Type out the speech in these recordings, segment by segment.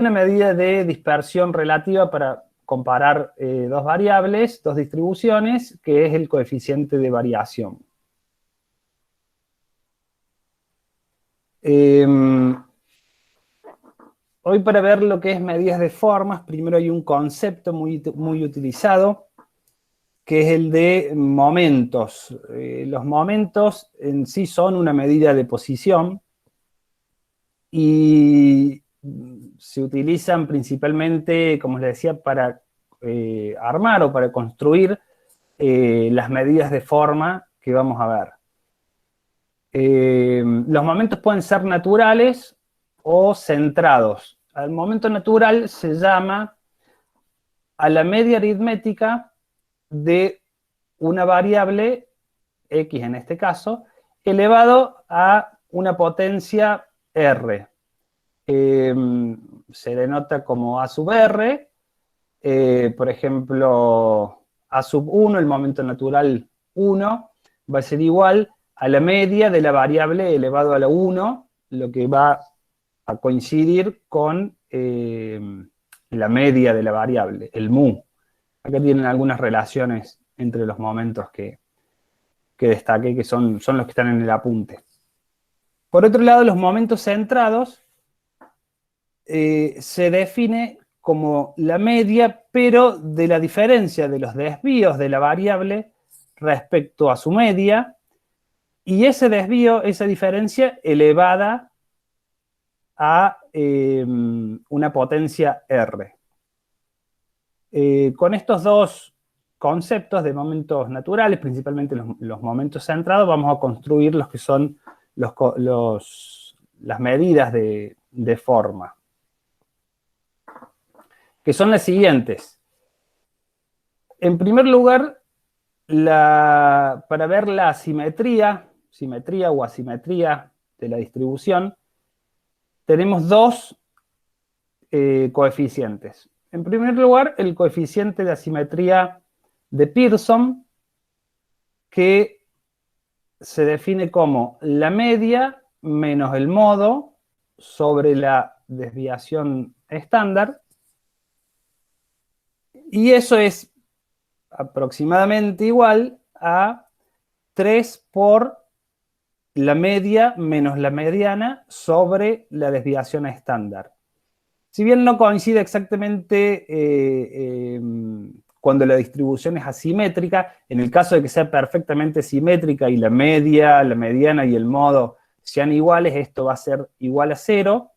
una medida de dispersión relativa para comparar dos variables, dos distribuciones, que es el coeficiente de variación. Hoy, para ver lo que es medidas de formas, primero hay un concepto muy utilizado, que es el de momentos. Los momentos en sí son una medida de posición y se utilizan principalmente, como les decía, para armar o para construir las medidas de forma que vamos a ver. Los momentos pueden ser naturales o centrados. Al momento natural se llama a la media aritmética de una variable, x en este caso, elevado a una potencia r. Se denota como a sub r, por ejemplo, a sub 1, el momento natural 1, va a ser igual a la media de la variable elevado a la 1, lo que va a coincidir con la media de la variable, el mu. Acá tienen algunas relaciones entre los momentos que destaqué, que son los que están en el apunte. Por otro lado, los momentos centrados se define como la media, pero de la diferencia de los desvíos de la variable respecto a su media, y ese desvío, esa diferencia elevada a una potencia r. Con estos dos conceptos de momentos naturales, principalmente los momentos centrados, vamos a construir los que son las medidas de forma, que son las siguientes. En primer lugar, para ver la simetría o asimetría de la distribución, tenemos dos coeficientes. En primer lugar, el coeficiente de asimetría de Pearson, que se define como la media menos el modo sobre la desviación estándar, y eso es aproximadamente igual a 3 por la media menos la mediana sobre la desviación estándar. Si bien no coincide exactamente cuando la distribución es asimétrica, en el caso de que sea perfectamente simétrica y la media, la mediana y el modo sean iguales, esto va a ser igual a 0.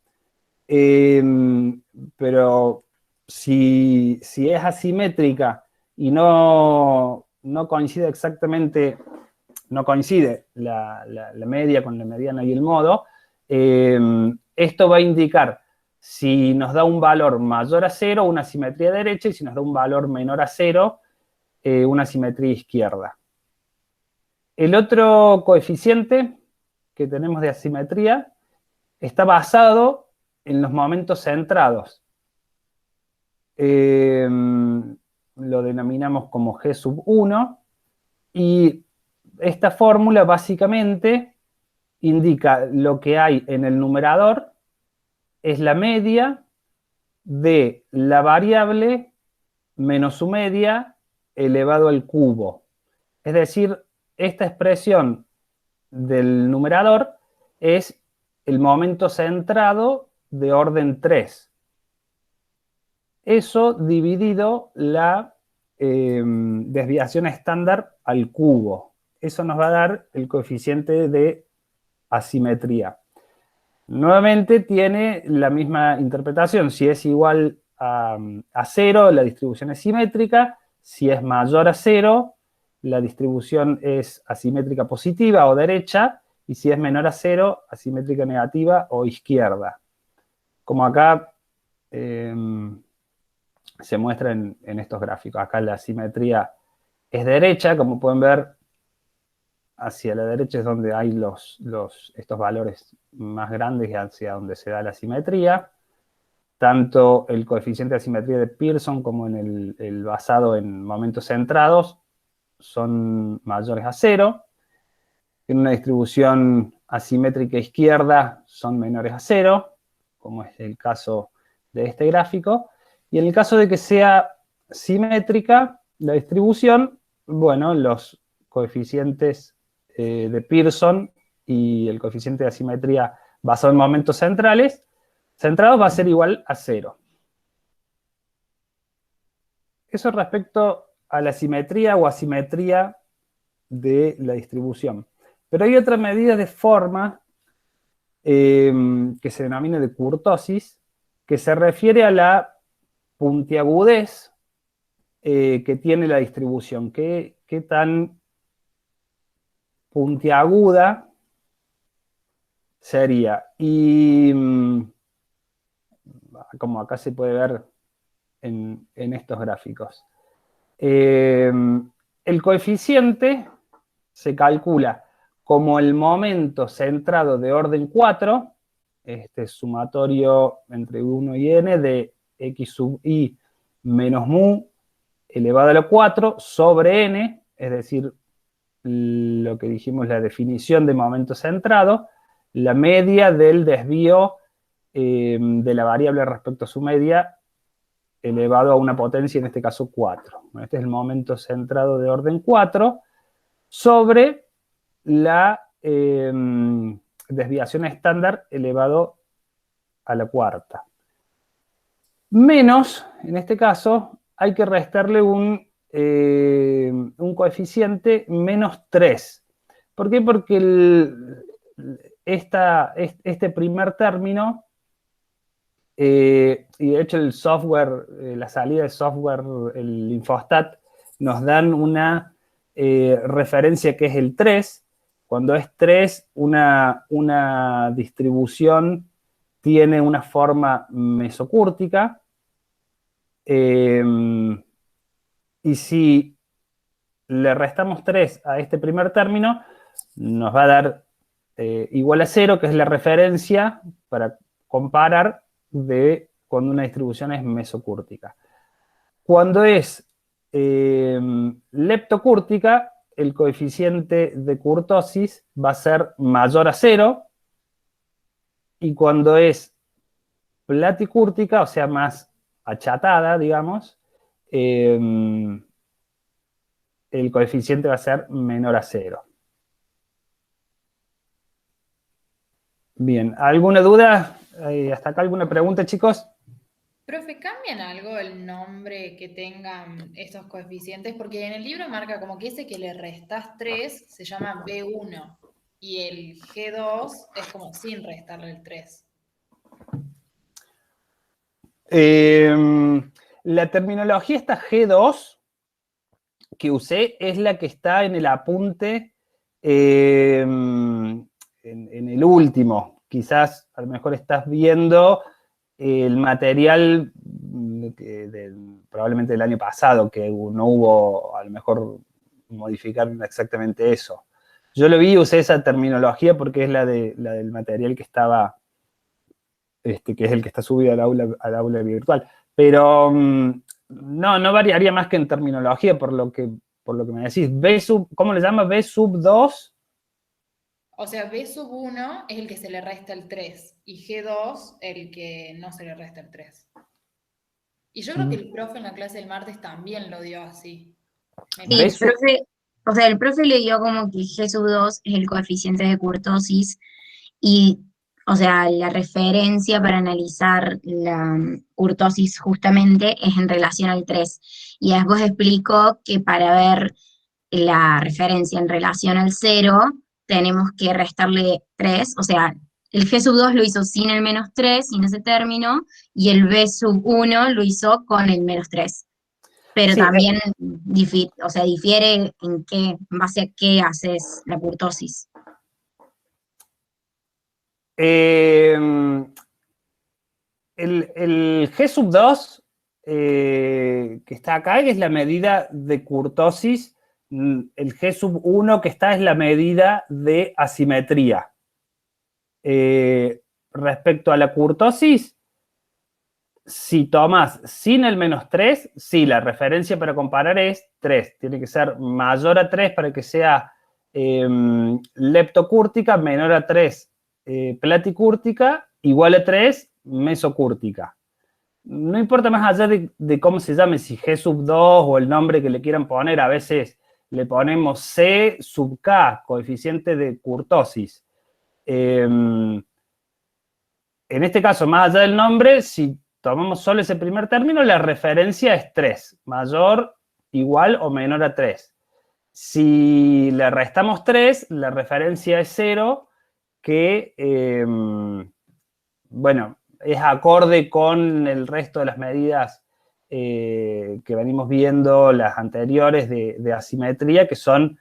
Pero si es asimétrica y no coincide exactamente, no coincide la media con la mediana y el modo, esto va a indicar si nos da un valor mayor a 0, una simetría derecha, y si nos da un valor menor a 0, una simetría izquierda. El otro coeficiente que tenemos de asimetría está basado en los momentos centrados. Lo denominamos como G sub 1, y esta fórmula básicamente indica lo que hay en el numerador es la media de la variable menos su media elevado al cubo. Es decir, esta expresión del numerador es el momento centrado de orden 3. Eso dividido la desviación estándar al cubo. Eso nos va a dar el coeficiente de asimetría. Nuevamente tiene la misma interpretación. Si es igual a 0, la distribución es simétrica. Si es mayor a 0, la distribución es asimétrica positiva o derecha. Y si es menor a 0, asimétrica negativa o izquierda. Como acá se muestra en estos gráficos. Acá la simetría es derecha, como pueden ver, hacia la derecha es donde hay estos valores más grandes y hacia donde se da la simetría. Tanto el coeficiente de asimetría de Pearson como en el basado en momentos centrados son mayores a 0. En una distribución asimétrica izquierda son menores a 0, como es el caso de este gráfico. Y en el caso de que sea simétrica la distribución, bueno, los coeficientes de Pearson y el coeficiente de asimetría basado en momentos centrados va a ser igual a 0. Eso respecto a la simetría o asimetría de la distribución. Pero hay otra medida de forma que se denomina de kurtosis, que se refiere a la puntiagudez que tiene la distribución. ¿Qué tan puntiaguda sería? Y como acá se puede ver en estos gráficos. El coeficiente se calcula como el momento centrado de orden 4, este sumatorio entre 1 y n de x sub i menos mu elevado a la 4 sobre n, es decir, lo que dijimos, la definición de momento centrado, la media del desvío de la variable respecto a su media elevado a una potencia, en este caso 4. Este es el momento centrado de orden 4 sobre la desviación estándar elevado a la cuarta. Menos, en este caso, hay que restarle un coeficiente menos 3. ¿Por qué? Porque este primer término, y de hecho el software, la salida del software, el Infostat, nos dan una referencia que es el 3. Cuando es 3, una distribución tiene una forma mesocúrtica. Y si le restamos 3 a este primer término, nos va a dar igual a 0, que es la referencia para comparar de cuando una distribución es mesocúrtica. Cuando es leptocúrtica, el coeficiente de kurtosis va a ser mayor a 0, y cuando es platicúrtica, o sea, más achatada, digamos, el coeficiente va a ser menor a 0. Bien, ¿alguna duda? ¿Hasta acá alguna pregunta, chicos? Profe, ¿cambian algo el nombre que tengan estos coeficientes? Porque en el libro marca como que ese que le restás 3 se llama B1 y el G2 es como sin restarle el 3. La terminología esta G2 que usé es la que está en el apunte en el último. Quizás a lo mejor estás viendo el material probablemente del año pasado, que no hubo, a lo mejor, modificar exactamente eso. Yo lo vi y usé esa terminología porque es la del material que estaba, que es el que está subido al aula virtual. Pero no variaría más que en terminología, por lo que me decís. ¿Cómo le llamas? ¿B sub 2? O sea, B sub 1 es el que se le resta el 3 y G2 el que no se le resta el 3. Y yo creo que el profe en la clase del martes también lo dio así. Me Sí, el parece. profe, o sea, el profe le dio como que G sub 2 es el coeficiente de kurtosis y, o sea, la referencia para analizar la kurtosis justamente es en relación al 3. Y después explicó que para ver la referencia en relación al 0 tenemos que restarle 3, o sea, el G sub 2 lo hizo sin el menos 3, sin ese término, y el B sub 1 lo hizo con el menos 3. Pero Sí, también o sea, difiere en en base a qué haces la kurtosis. el G sub 2 que está acá es la medida de kurtosis. El G sub 1 que está es la medida de asimetría. Respecto a la kurtosis, si tomas sin el menos 3, sí, la referencia para comparar es 3. Tiene que ser mayor a 3 para que sea leptocúrtica, menor a 3 platicúrtica, igual a 3 mesocúrtica. no importa más allá de cómo se llame, si G sub 2 o el nombre que le quieran poner, a veces le ponemos C sub K, coeficiente de kurtosis. En este caso, más allá del nombre, si tomamos solo ese primer término, la referencia es 3, mayor, igual o menor a 3. Si le restamos 3, la referencia es 0, que, bueno, es acorde con el resto de las medidas que venimos viendo, las anteriores de asimetría, que son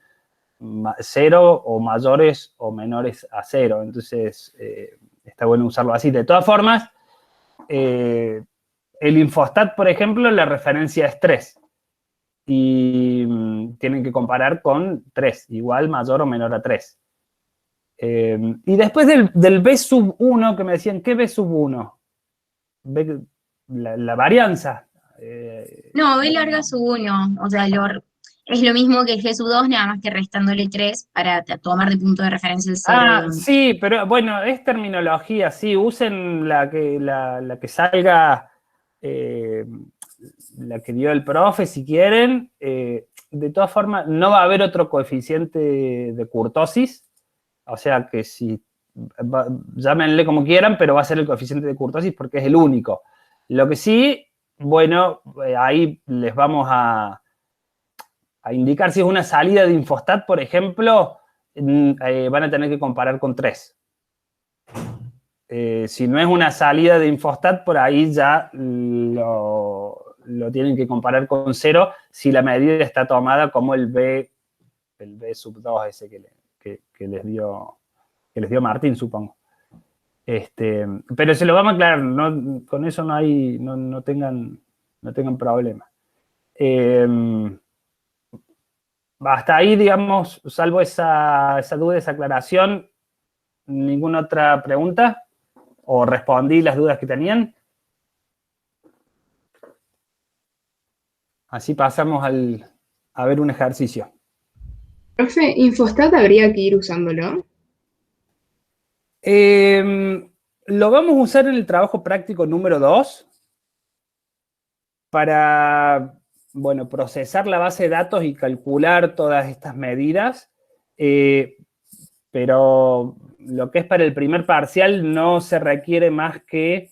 0 o mayores o menores a 0. Entonces, está bueno usarlo así. De todas formas, el infostat, por ejemplo, la referencia es 3. Y tienen que comparar con 3, igual, mayor o menor a 3. Y después del B sub 1, que me decían, ¿qué B sub 1? La varianza. No, B larga sub 1, o sea, es lo mismo que el G sub 2, nada más que restándole 3 para tomar de punto de referencia el 0, digamos. Sí, pero bueno, es terminología, sí, usen la que salga, la que dio el profe, si quieren. De todas formas, no va a haber otro coeficiente de kurtosis, o sea que si, llámenle como quieran, pero va a ser el coeficiente de kurtosis porque es el único. Lo que sí, bueno, ahí les vamos a indicar si es una salida de infostat, por ejemplo, van a tener que comparar con 3. Si no es una salida de infostat, por ahí ya lo tienen que comparar con 0 si la medida está tomada como el B sub 2 ese que les dio Martín, supongo. Pero se lo vamos a aclarar, no, con eso no tengan problema. Hasta ahí, digamos, salvo esa duda, esa aclaración, ¿ninguna otra pregunta? ¿O respondí las dudas que tenían? Así pasamos a ver un ejercicio. Profe, Infostat habría que ir usándolo. Lo vamos a usar en el trabajo práctico número 2 para, bueno, procesar la base de datos y calcular todas estas medidas, pero lo que es para el primer parcial no se requiere más que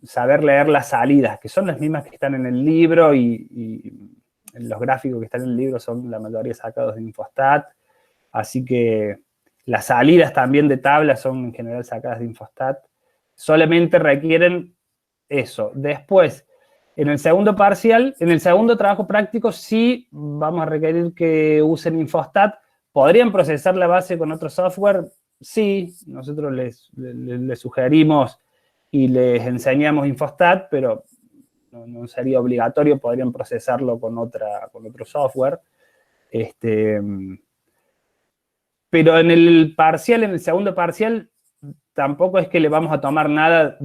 saber leer las salidas, que son las mismas que están en el libro y los gráficos que están en el libro son la mayoría sacados de Infostat, así que las salidas también de tablas son en general sacadas de Infostat. Solamente requieren eso. Después, en el segundo parcial, en el segundo trabajo práctico, sí vamos a requerir que usen Infostat. ¿Podrían procesar la base con otro software? Sí, nosotros les sugerimos y les enseñamos Infostat, pero no sería obligatorio, podrían procesarlo con otro software. Pero en el parcial, en el segundo parcial, tampoco es que le vamos a tomar nada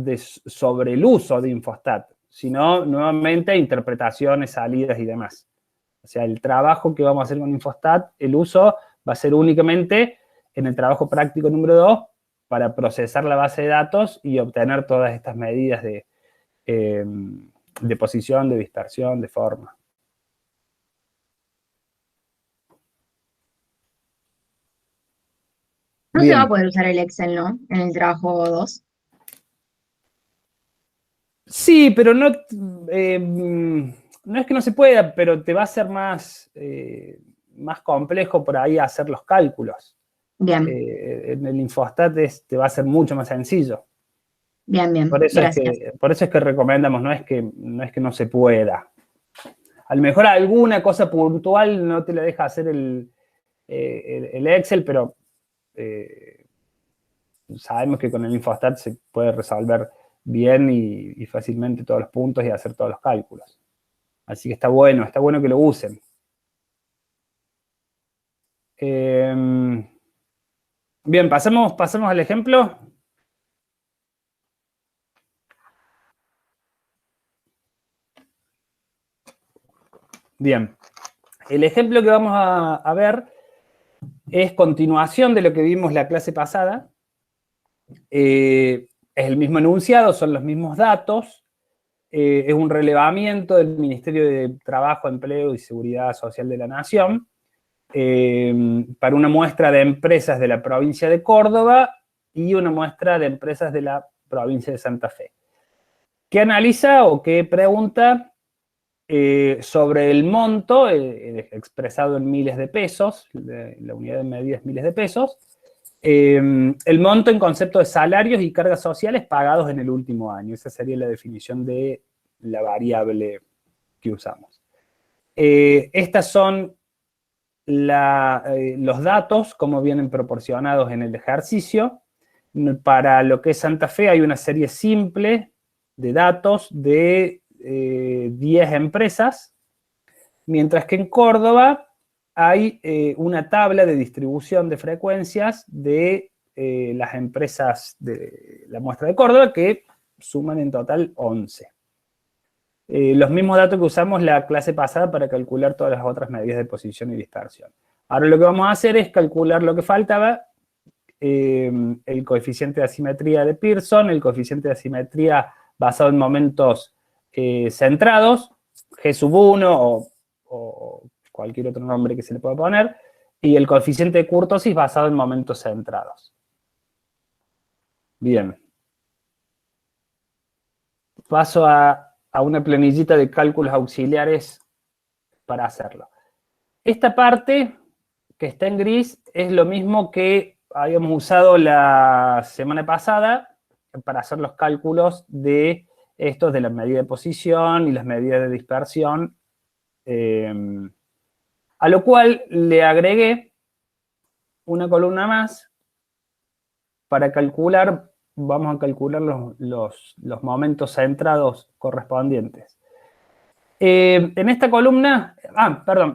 sobre el uso de Infostat, sino nuevamente interpretaciones, salidas y demás. O sea, el trabajo que vamos a hacer con Infostat, el uso va a ser únicamente en el trabajo práctico número 2 para procesar la base de datos y obtener todas estas medidas de posición, de dispersión, de forma. No Bien. se va a poder usar el Excel, ¿no? En el trabajo 2. Sí, pero no es que no se pueda, pero te va a ser más complejo por ahí hacer los cálculos. Bien, En el Infostat te va a ser mucho más sencillo. bien, Por eso gracias. por eso es que recomendamos, no es que no se pueda. A lo mejor alguna cosa puntual no te la deja hacer el Excel, pero sabemos que con el Infostat se puede resolver bien y fácilmente todos los puntos y hacer todos los cálculos. Así que está bueno que lo usen. Bien, pasamos al ejemplo. Bien, el ejemplo que vamos a ver es continuación de lo que vimos la clase pasada. Es el mismo enunciado, son los mismos datos. Es un relevamiento del Ministerio de Trabajo, Empleo y Seguridad Social de la Nación para una muestra de empresas de la provincia de Córdoba y una muestra de empresas de la provincia de Santa Fe. ¿Qué analiza o qué pregunta sobre el monto expresado en miles de pesos? La unidad de medida es miles de pesos. El monto en concepto de salarios y cargas sociales pagados en el último año. Esa sería la definición de la variable que usamos. Estas son los datos, como vienen proporcionados en el ejercicio. Para lo que es Santa Fe hay una serie simple de datos de 10 empresas, mientras que en Córdoba hay una tabla de distribución de frecuencias de las empresas de la muestra de Córdoba, que suman en total 11. Los mismos datos que usamos la clase pasada para calcular todas las otras medidas de posición y dispersión. Ahora lo que vamos a hacer es calcular lo que faltaba, el coeficiente de asimetría de Pearson, el coeficiente de asimetría basado en momentos centrados, G1 o cualquier otro nombre que se le pueda poner, y el coeficiente de kurtosis basado en momentos centrados. Bien. Paso a una planillita de cálculos auxiliares para hacerlo. Esta parte que está en gris es lo mismo que habíamos usado la semana pasada para hacer los cálculos de estos de las medidas de posición y las medidas de dispersión, a lo cual le agregué una columna más para calcular. Vamos a calcular los momentos centrados correspondientes. En esta columna,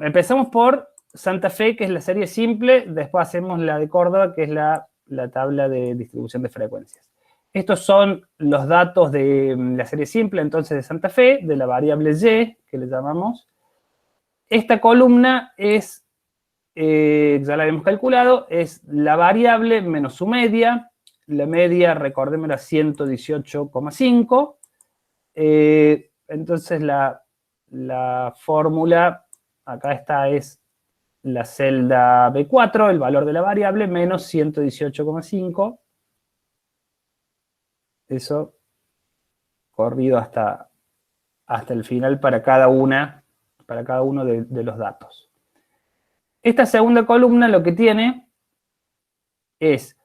empezamos por Santa Fe, que es la serie simple, después hacemos la de Córdoba, que es la tabla de distribución de frecuencias. Estos son los datos de la serie simple, entonces, de Santa Fe, de la variable Y, que le llamamos. Esta columna es, ya la habíamos calculado, es la variable menos su media. La media, recordemos, era 118,5. Entonces, la fórmula, acá está, es la celda B4, el valor de la variable, menos 118,5. Eso corrido hasta el final para cada uno de los datos. Esta segunda columna lo que tiene es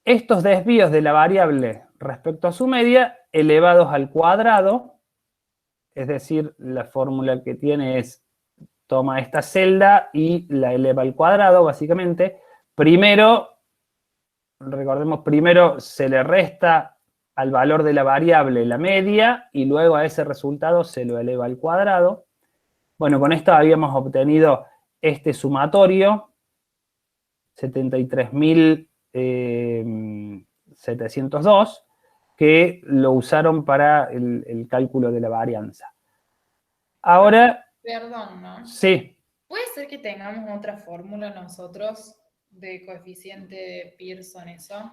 estos desvíos de la variable respecto a su media elevados al cuadrado, es decir, la fórmula que tiene es, toma esta celda y la eleva al cuadrado, básicamente. Primero, recordemos, primero se le resta al valor de la variable la media y luego a ese resultado se lo eleva al cuadrado. Bueno, con esto habíamos obtenido este sumatorio, 73.702, que lo usaron para el cálculo de la varianza. Ahora... Perdón, ¿no? Sí. ¿Puede ser que tengamos otra fórmula nosotros de coeficiente de Pearson, eso?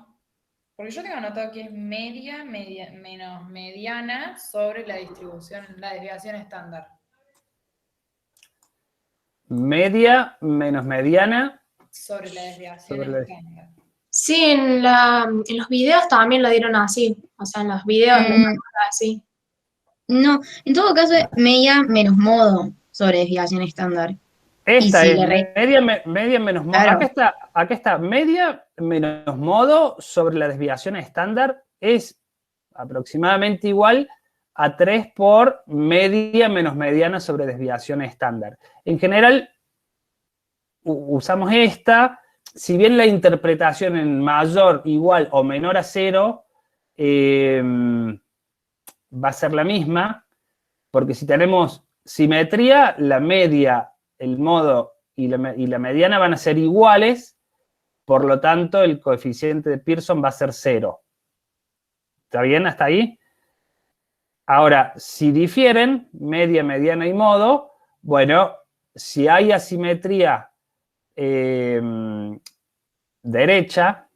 Porque yo tengo anotado que es media menos mediana sobre la distribución, la desviación estándar. Media menos mediana. Sobre la desviación Sobre la- estándar. Sí, en los videos también lo dieron así. O sea, en los videos lo dieron así. No, en todo caso es media menos modo sobre desviación estándar. Esta Y si es le re- media menos modo. Claro. Acá está media menos modo sobre la desviación estándar es aproximadamente igual a 3 por media menos mediana sobre desviación estándar. En general, usamos esta, si bien la interpretación en mayor, igual o menor a 0 va a ser la misma, porque si tenemos simetría, la media, el modo y la mediana van a ser iguales, por lo tanto, el coeficiente de Pearson va a ser 0. ¿Está bien hasta ahí? Ahora, si difieren, media, mediana y modo, bueno, si hay asimetría derecha,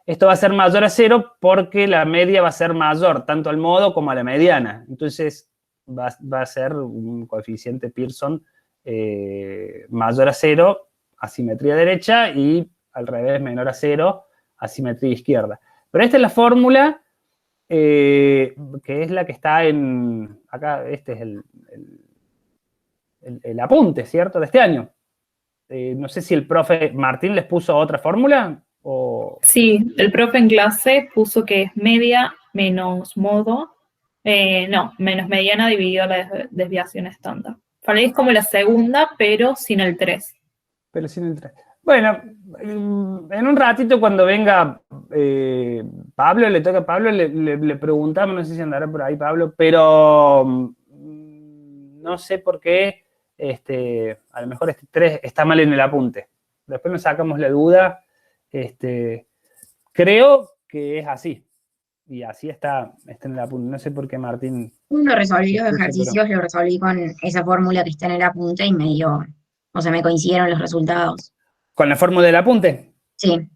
esto va a ser mayor a 0 porque la media va a ser mayor tanto al modo como a la mediana. Entonces va a ser un coeficiente Pearson mayor a 0, asimetría derecha, y al revés, menor a 0, asimetría izquierda. Pero esta es la fórmula que es la que está en... Acá, este es el apunte, ¿cierto?, de este año. No sé si el profe Martín les puso otra fórmula o... Sí, el profe en clase puso que es media menos modo, menos mediana dividido la desviación estándar. Para mí es como la segunda, pero sin el 3. Pero sin el 3. Bueno, en un ratito cuando venga Pablo, le toca a Pablo, le preguntamos, no sé si andará por ahí Pablo, pero no sé por qué, a lo mejor este 3 está mal en el apunte. Después nos sacamos la duda. Creo que es así. Y así está en el apunte. No sé por qué Martín... Cuando resolví los ejercicios, lo resolví con esa fórmula que está en el apunte y me coincidieron los resultados. ¿Con la fórmula del apunte? Sí.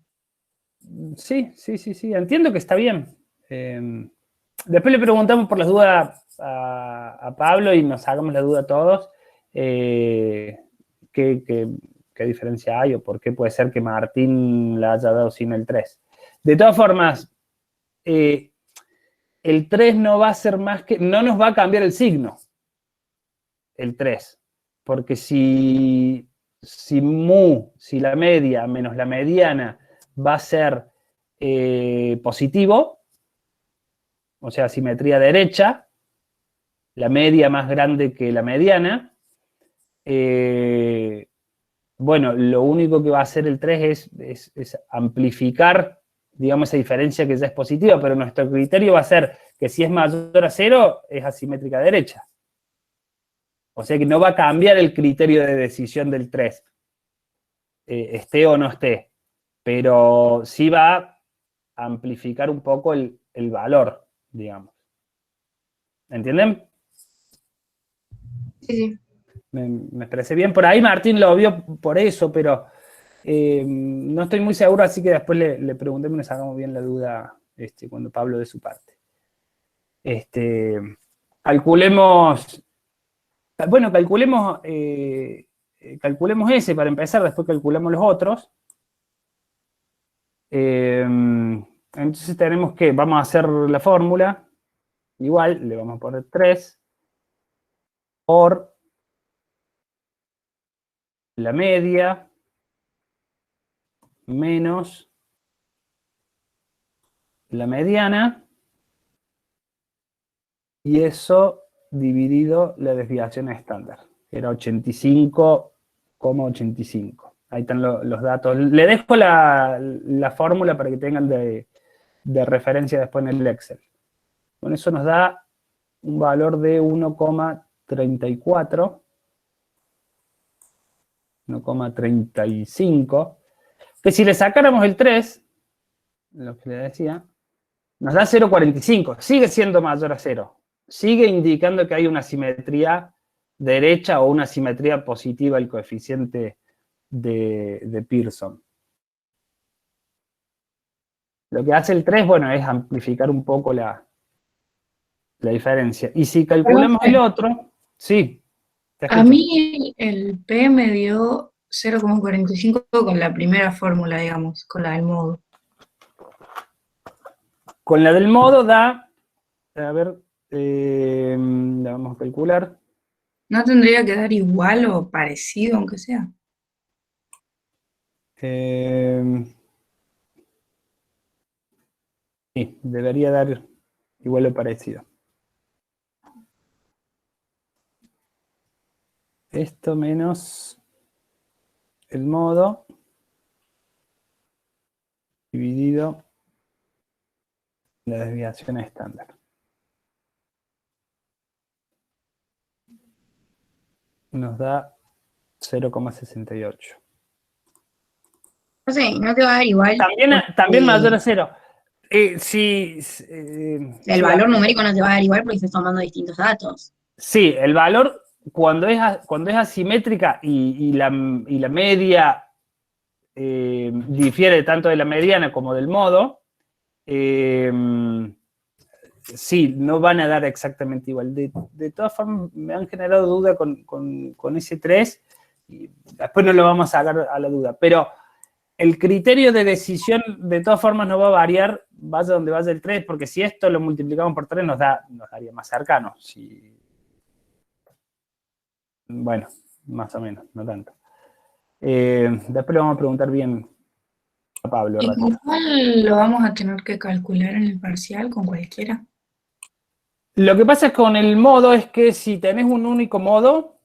Sí. Entiendo que está bien. Después le preguntamos por las dudas a Pablo y nos hagamos la duda todos. ¿Qué diferencia hay o por qué puede ser que Martín la haya dado sin el 3? De todas formas, el 3 no va a ser más que... No nos va a cambiar el signo, el 3. Porque si la media menos la mediana va a ser positivo, o sea, simetría derecha, la media más grande que la mediana, bueno, lo único que va a hacer el 3 es amplificar, digamos, esa diferencia que ya es positiva, pero nuestro criterio va a ser que si es mayor a 0, es asimétrica derecha. O sea que no va a cambiar el criterio de decisión del 3, esté o no esté, pero sí va a amplificar un poco el valor, digamos. ¿Entienden? Sí. Me expresé bien. Por ahí Martín lo vio por eso, pero no estoy muy seguro, así que después le preguntemos y nos hagamos bien la duda cuando Pablo dé su parte. Calculemos ese para empezar, después calculamos los otros. Entonces tenemos que, vamos a hacer la fórmula, igual, le vamos a poner 3 por la media menos la mediana, y eso dividido la desviación estándar, que era 85,85. Ahí están los datos. Le dejo la fórmula para que tengan de referencia después en el Excel. Con eso nos da un valor de 1,34, 1,35, que si le sacáramos el 3, lo que le decía, nos da 0,45. Sigue siendo mayor a 0. Sigue indicando que hay una simetría derecha o una simetría positiva el coeficiente de Pearson. Lo que hace el 3, bueno, es amplificar un poco la diferencia. Y si calculamos el otro, sí. A mí el P me dio 0,45 con la primera fórmula, digamos, con la del modo. Con la del modo da, a ver, la vamos a calcular. ¿No tendría que dar igual o parecido, aunque sea? Sí, debería dar igual o parecido. Esto menos el modo dividido la desviación estándar. Nos da 0,68. No sé, no te va a dar igual. También mayor a 0. El valor numérico no te va a dar igual porque estás tomando distintos datos. Sí, el valor cuando es asimétrica y la media difiere tanto de la mediana como del modo, sí, no van a dar exactamente igual. De todas formas, me han generado duda con ese 3, y después no lo vamos a sacar a la duda. Pero el criterio de decisión, de todas formas, no va a variar, vaya donde vaya el 3, porque si esto lo multiplicamos por 3, nos daría más cercano. Bueno, más o menos, no tanto. Después le vamos a preguntar bien a Pablo. ¿Y con cuál lo vamos a tener que calcular en el parcial? ¿Con cualquiera? Lo que pasa con el modo es que si tenés un único modo,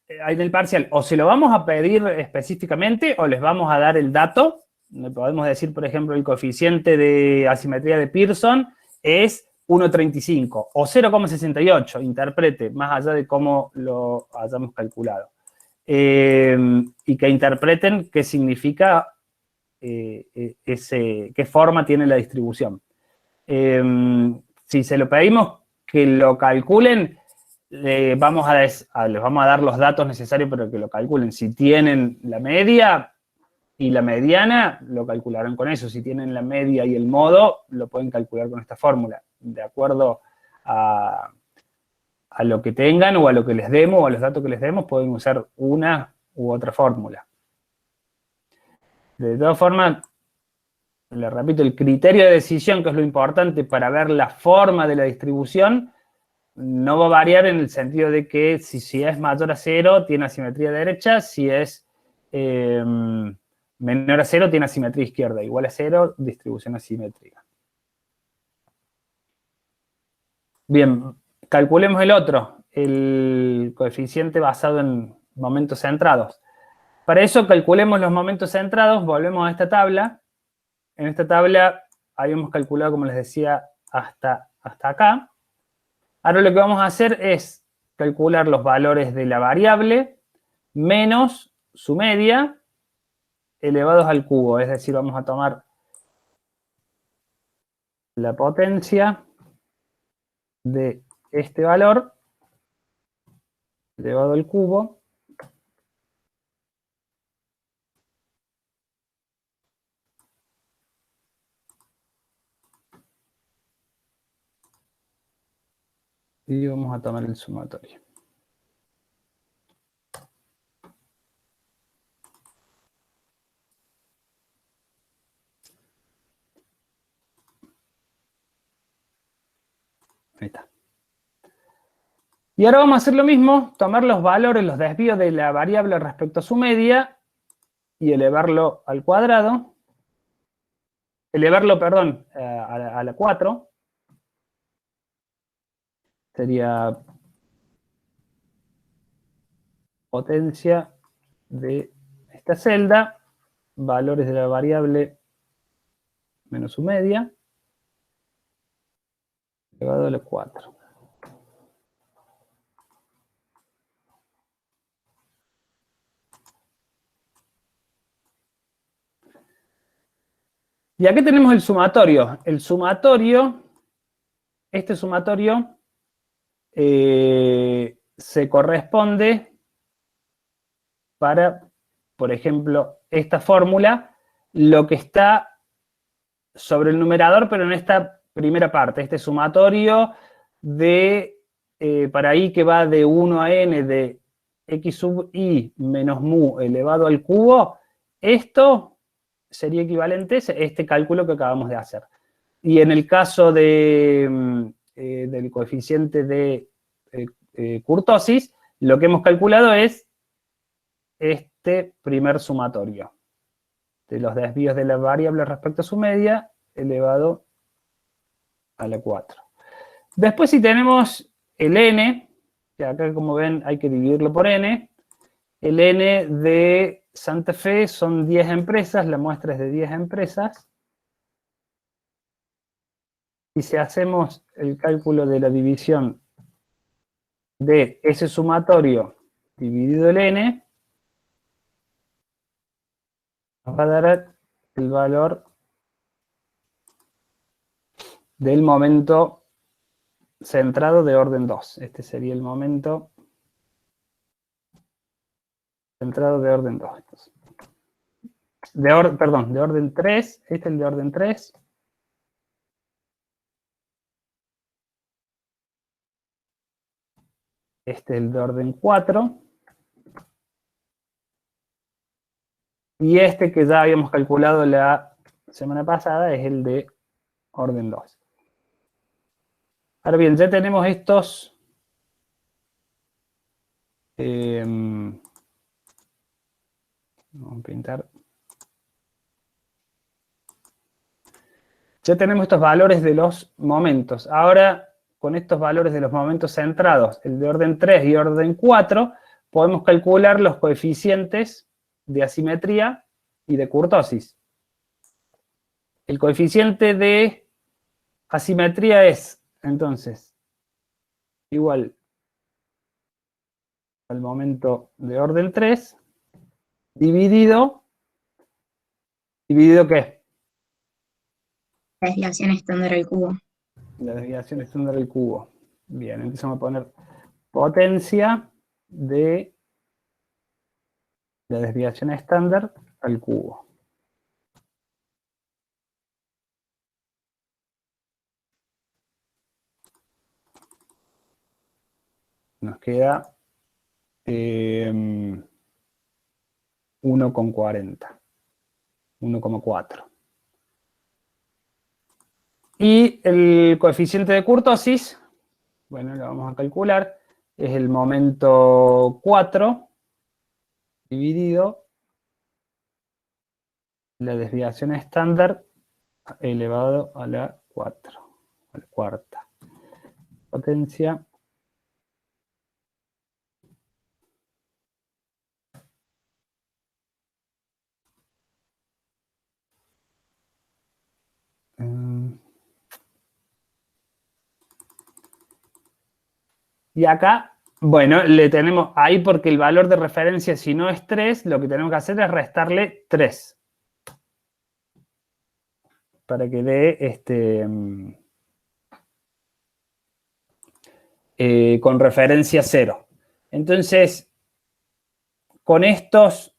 en el parcial, o se lo vamos a pedir específicamente o les vamos a dar el dato. Le podemos decir, por ejemplo, el coeficiente de asimetría de Pearson es 1,35 o 0,68, interprete, más allá de cómo lo hayamos calculado. Y que interpreten qué significa, qué forma tiene la distribución. Si se lo pedimos que lo calculen, les vamos a dar los datos necesarios para que lo calculen. Si tienen la media y la mediana, lo calcularán con eso. Si tienen la media y el modo, lo pueden calcular con esta fórmula. De acuerdo a lo que tengan o a lo que les demos o a los datos que les demos, pueden usar una u otra fórmula. De todas formas, le repito, el criterio de decisión, que es lo importante para ver la forma de la distribución, no va a variar en el sentido de que si es mayor a 0, tiene asimetría derecha, si es menor a 0, tiene asimetría izquierda, igual a 0, distribución asimétrica. Bien, calculemos el otro, el coeficiente basado en momentos centrados. Para eso calculemos los momentos centrados, volvemos a esta tabla. En esta tabla habíamos calculado, como les decía, hasta acá. Ahora lo que vamos a hacer es calcular los valores de la variable menos su media elevados al cubo. Es decir, vamos a tomar la potencia de este valor elevado al cubo y vamos a tomar el sumatorio. Ahí está. Y ahora vamos a hacer lo mismo, tomar los valores, los desvíos de la variable respecto a su media y elevarlo al cuadrado. Elevarlo, perdón, a la 4. Sería potencia de esta celda, valores de la variable menos su media, elevado a la 4. Y aquí tenemos el sumatorio. El sumatorio, este sumatorio se corresponde para, por ejemplo, esta fórmula, lo que está sobre el numerador, pero en esta primera parte, este sumatorio de, para i que va de 1 a n de x sub i menos mu elevado al cubo, esto sería equivalente a este cálculo que acabamos de hacer. Y en el caso del coeficiente de kurtosis, lo que hemos calculado es este primer sumatorio de los desvíos de la variable respecto a su media elevado a la 4. Después, si tenemos el n, que acá como ven hay que dividirlo por n, el n de Santa Fe son 10 empresas, la muestra es de 10 empresas. Y si hacemos el cálculo de la división de ese sumatorio dividido el n, nos va a dar el valor del momento centrado de orden 2. Este sería el momento centrado de orden 2. Perdón, de orden 3. Este es el de orden 3. este es el de orden 4. Y este que ya habíamos calculado la semana pasada es el de orden 2. Ahora bien, ya tenemos estos vamos a pintar. Ya tenemos estos valores de los momentos. Ahora, con estos valores de los momentos centrados, el de orden 3 y orden 4, podemos calcular los coeficientes de asimetría y de kurtosis. El coeficiente de asimetría es, entonces, igual al momento de orden 3, dividido ¿qué? La desviación estándar al cubo. La desviación estándar al cubo. Bien, empezamos a poner potencia de la desviación estándar al cubo. Nos queda 1,40. 1,4. Y el coeficiente de kurtosis, bueno, lo vamos a calcular, es el momento 4 dividido la desviación estándar elevado a la 4, a la cuarta. Potencia y acá, bueno, le tenemos ahí porque el valor de referencia, si no es 3, lo que tenemos que hacer es restarle 3. Para que dé con referencia 0. Entonces, con estas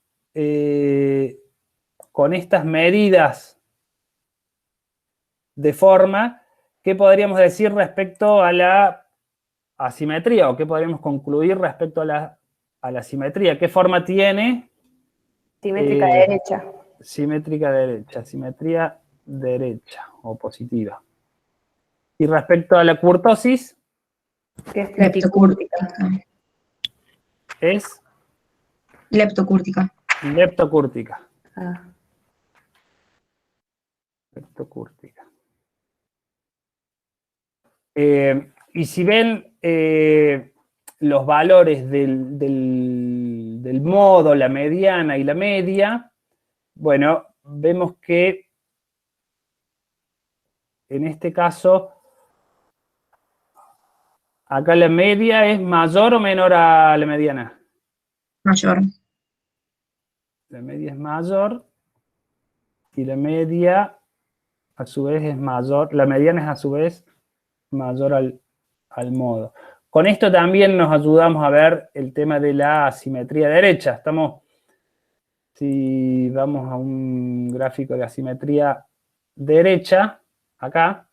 medidas de forma, ¿qué podríamos decir respecto a la asimetría? ¿O qué podríamos concluir respecto a la simetría? ¿Qué forma tiene? Simétrica derecha. Simétrica derecha, simetría derecha o positiva. Y respecto a la kurtosis, Que es leptocúrtica. es Leptocúrtica. leptocúrtica. Ah. Leptocúrtica. Y si ven los valores del modo, la mediana y la media, bueno, vemos que en este caso, acá la media es mayor o menor a la mediana. Mayor. La media es mayor y la media a su vez es mayor, la mediana es a su vez mayor al modo. Con esto también nos ayudamos a ver el tema de la asimetría derecha. Si vamos a un gráfico de asimetría derecha, acá,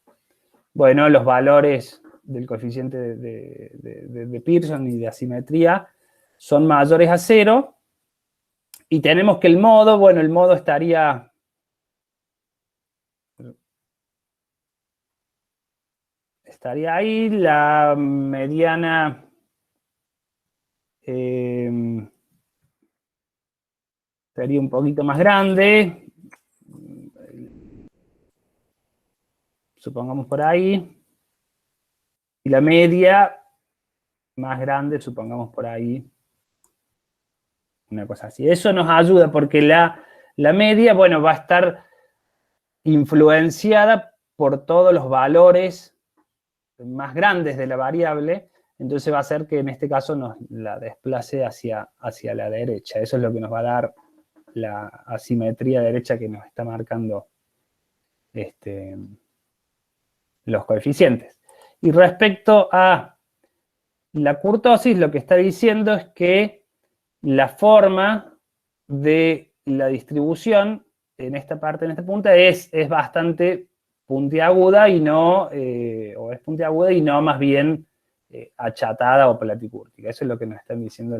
bueno, los valores del coeficiente de Pearson y de asimetría son mayores a 0. Y tenemos que el modo, bueno, el modo estaría ahí, la mediana sería un poquito más grande, supongamos por ahí, y la media más grande, supongamos por ahí, una cosa así. Eso nos ayuda porque la media, bueno, va a estar influenciada por todos los valores más grandes de la variable, entonces va a hacer que en este caso nos la desplace hacia la derecha. Eso es lo que nos va a dar la asimetría derecha que nos está marcando los coeficientes. Y respecto a la kurtosis, lo que está diciendo es que la forma de la distribución en esta parte, en esta punta, es bastante puntiaguda y no, o es puntiaguda y no más bien achatada o platicúrtica. Eso es lo que nos están diciendo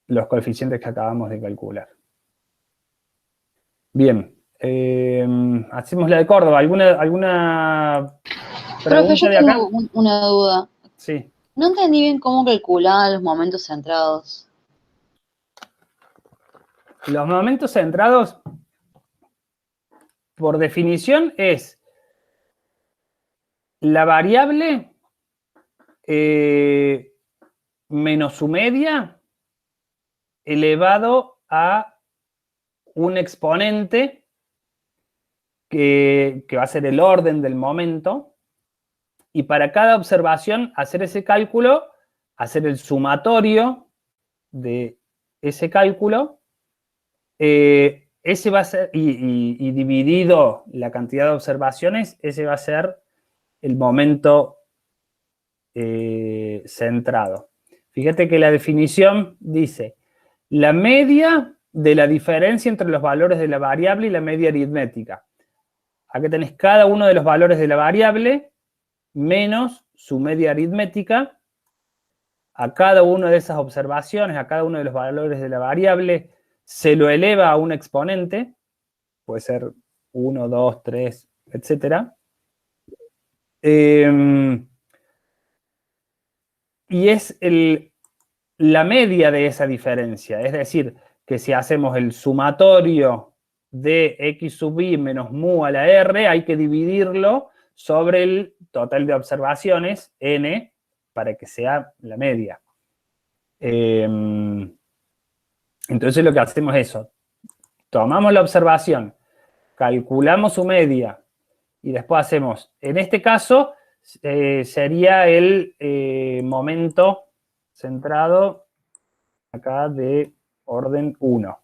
los coeficientes que acabamos de calcular. Bien, hacemos la de Córdoba. ¿Alguna Profe, yo pregunta de acá? tengo una duda. Sí. No entendí bien cómo calculaban los momentos centrados. Los momentos centrados, por definición, es la variable menos su media elevado a un exponente que va a ser el orden del momento, y para cada observación hacer ese cálculo, hacer el sumatorio de ese cálculo, ese va a ser, y dividido la cantidad de observaciones, ese va a ser el momento centrado. Fíjate que la definición dice, la media de la diferencia entre los valores de la variable y la media aritmética. Aquí tenés cada uno de los valores de la variable menos su media aritmética. A cada una de esas observaciones, a cada uno de los valores de la variable, se lo eleva a un exponente. Puede ser 1, 2, 3, etc. Y es la media de esa diferencia. Es decir, que si hacemos el sumatorio de x sub i menos mu a la r, hay que dividirlo sobre el total de observaciones, n, para que sea la media. Entonces lo que hacemos es eso. Tomamos la observación, calculamos su media, y después hacemos, en este caso, sería el momento centrado acá de orden 1.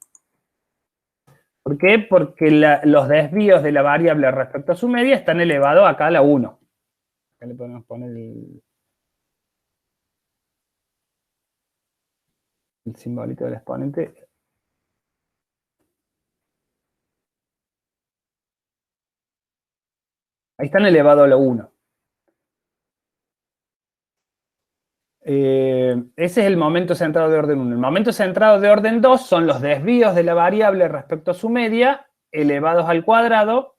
¿Por qué? Porque los desvíos de la variable respecto a su media están elevados acá a la 1. Acá le podemos poner el simbolito del exponente. Ahí están elevados a la 1. Ese es el momento centrado de orden 1. El momento centrado de orden 2 son los desvíos de la variable respecto a su media elevados al cuadrado,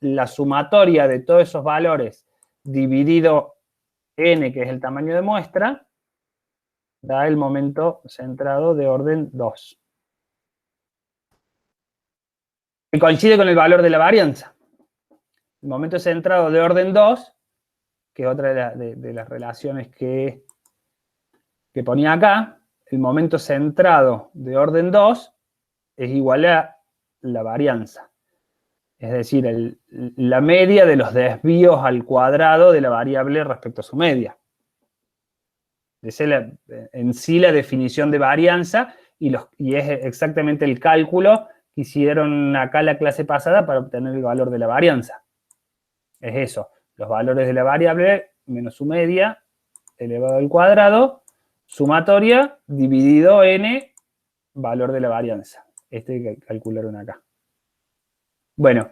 la sumatoria de todos esos valores dividido n, que es el tamaño de muestra, da el momento centrado de orden 2. Que coincide con el valor de la varianza. El momento centrado de orden 2, que es otra de las relaciones que ponía acá, el momento centrado de orden 2 es igual a la varianza. Es decir, la media de los desvíos al cuadrado de la variable respecto a su media. Esa es en sí la definición de varianza, y es exactamente el cálculo que hicieron acá la clase pasada para obtener el valor de la varianza. Es eso, los valores de la variable menos su media elevado al cuadrado, sumatoria dividido n, valor de la varianza. Este que calcularon acá. Bueno,